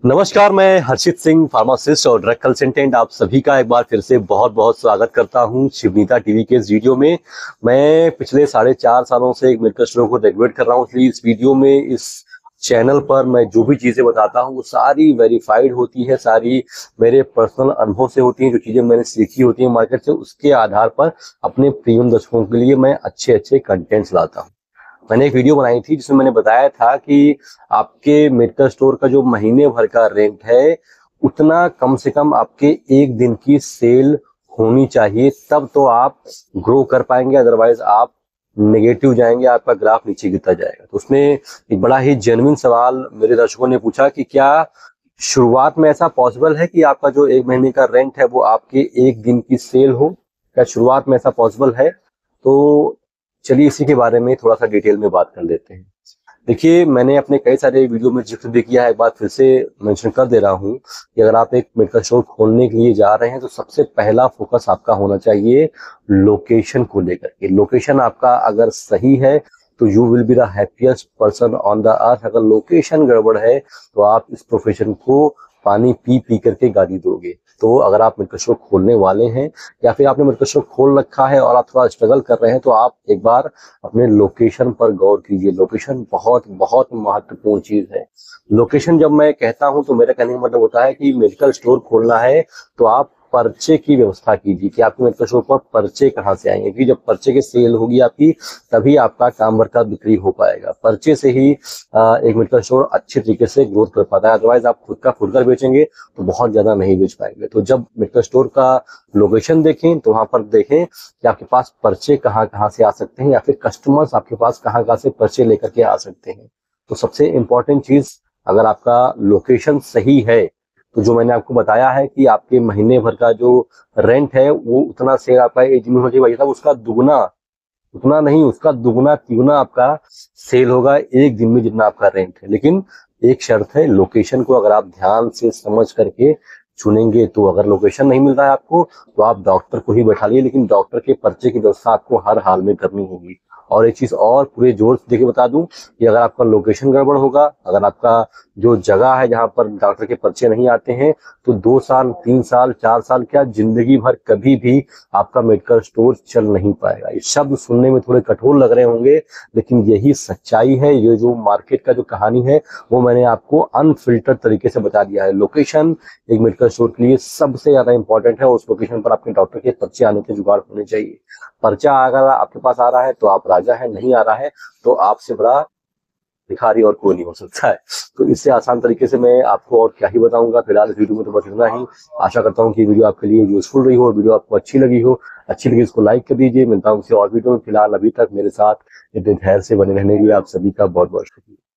नमस्कार, मैं हर्षित सिंह, फार्मासिस्ट और ड्रग कंसल्टेंट। आप सभी का एक बार फिर से बहुत बहुत स्वागत करता हूं शिवनीता टीवी के इस वीडियो में। मैं पिछले 4.5 सालों से एक मेडिकल स्टोर को रेगुलेट कर रहा हूं, इसलिए इस वीडियो में इस चैनल पर मैं जो भी चीजें बताता हूं वो सारी वेरीफाइड होती है, सारी मेरे पर्सनल अनुभव से होती हैं। जो चीजें मैंने सीखी होती हैं मार्केट से, उसके आधार पर अपने प्रीमियम दर्शकों के लिए मैं अच्छे अच्छे कंटेंट्स लाता हूँ। मैंने एक वीडियो बनाई थी जिसमें मैंने बताया था कि आपके मेडिकल स्टोर का जो महीने भर का रेंट है उतना कम से कम आपके एक दिन की सेल होनी चाहिए, तब तो आप ग्रो कर पाएंगे। अदरवाइज आप नेगेटिव जाएंगे, आपका ग्राफ नीचे गिरता जाएगा। तो उसमें एक बड़ा ही जेन्युइन सवाल मेरे दर्शकों ने पूछा कि क्या शुरुआत में ऐसा पॉसिबल है कि आपका जो एक महीने का रेंट है वो आपके एक दिन की सेल हो? क्या शुरुआत में ऐसा पॉसिबल है? तो चलिए इसी के बारे में थोड़ा सा डिटेल में बात कर लेते हैं। देखिए, मैंने अपने कई सारे वीडियो में जिक्र भी किया है, एक बार फिर से मेंशन कर दे रहा हूं कि अगर आप एक मेडिकल स्टोर खोलने के लिए जा रहे हैं तो सबसे पहला फोकस आपका होना चाहिए लोकेशन को लेकर के। लोकेशन आपका अगर सही है तो you will be the happiest person on the earth. अगर लोकेशन गड़बड़ है तो आप इस प्रोफेशन को पानी पी पी करके गाली दोगे। तो अगर आप मेडिकल स्टोर खोलने वाले हैं या फिर आपने मेडिकल स्टोर खोल रखा है और आप थोड़ा स्ट्रगल कर रहे हैं, तो आप एक बार अपने लोकेशन पर गौर कीजिए। लोकेशन बहुत बहुत महत्वपूर्ण चीज है। लोकेशन जब मैं कहता हूं तो मेरा कहने का मतलब होता है कि मेडिकल स्टोर खोलना है तो आप पर्चे की व्यवस्था कीजिए कि आपके मेडिकल स्टोर पर पर्चे कहाँ से आएंगे, क्योंकि जब पर्चे की सेल होगी आपकी तभी आपका काम भर का बिक्री हो पाएगा। पर्चे से ही एक मेडिकल स्टोर अच्छे तरीके से ग्रोथ कर पाता है। अदरवाइज आप खुद का खुद कर बेचेंगे तो बहुत ज्यादा नहीं बेच पाएंगे। तो जब मेडिकल स्टोर का लोकेशन देखें तो वहां पर देखें कि आपके पास पर्चे कहाँ कहाँ से आ सकते हैं या फिर कस्टमर्स आपके पास कहाँ कहाँ से पर्चे लेकर के आ सकते हैं। तो सबसे इम्पोर्टेंट चीज, अगर आपका लोकेशन सही है तो जो मैंने आपको बताया है कि आपके महीने भर का जो रेंट है वो उतना सेल आपका एक दिन में हो जाएगा, भाई साहब उसका दुगना, उतना नहीं उसका दुगना तिगुना आपका सेल होगा एक दिन में जितना आपका रेंट है। लेकिन एक शर्त है, लोकेशन को अगर आप ध्यान से समझ करके चुनेंगे तो। अगर लोकेशन नहीं मिल रहा है आपको तो आप डॉक्टर को ही बैठा लिए, लेकिन डॉक्टर के पर्चे की व्यवस्था आपको हर हाल में करनी होगी। और एक चीज और पूरे जोर से देके बता दूं कि अगर आपका लोकेशन गड़बड़ होगा, अगर आपका जो जगह है जहां पर डॉक्टर के पर्चे नहीं आते हैं, तो 2 साल 3 साल 4 साल क्या जिंदगी भर कभी भी आपका मेडिकल स्टोर चल नहीं पाएगा। ये शब्द सुनने में थोड़े कठोर लग रहे होंगे, लेकिन यही सच्चाई है। ये जो मार्केट का जो कहानी है वो मैंने आपको अनफिल्टर्ड तरीके से बता दिया है। लोकेशन एक मेडिकल स्टोर के लिए सबसे ज्यादा इंपॉर्टेंट है। उस लोकेशन पर आपके डॉक्टर के पर्चे आने के जुगाड़ होने चाहिए। पर्चा अगर आपके पास आ रहा है तो आप राजा है, नहीं आ रहा है तो आपसे बड़ा भिखारी और कोई नहीं हो सकता है। तो इससे आसान तरीके से मैं आपको और क्या ही बताऊंगा। फिलहाल इस वीडियो में तो बस इतना ही। आशा करता हूँ कि वीडियो आपके लिए यूजफुल रही हो, वीडियो आपको अच्छी लगी हो। अच्छी लगी इसको लाइक कर दीजिए। मिलता हूँ किसी और वीडियो में। फिलहाल अभी तक मेरे साथ इतने धैर्य से बने रहने के लिए आप सभी का बहुत बहुत शुक्रिया।